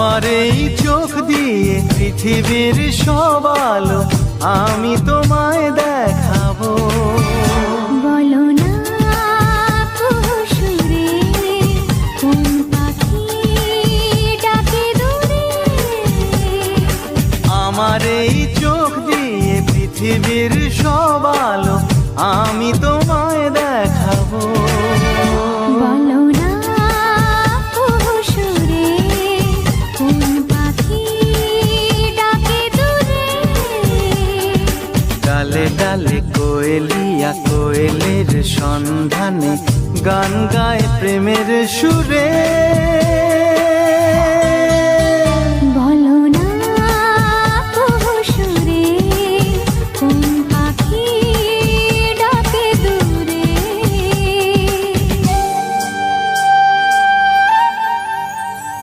আমার এই চোখ দিয়ে পৃথিবীর সব আলো আমি তোমায় দেখাবো। বলো না সুরে কোন পাখি ডাকে দূরে। আমার এই চোখ দিয়ে পৃথিবীর সব আলো আমি তোমায় দেখাবো। বলো না সুরে কোন পাখি ডাকে দূরে। ডালে ডালে কোয়েলিয়া কোয়েলের সন্ধানে গান গায় প্রেমের সুরে।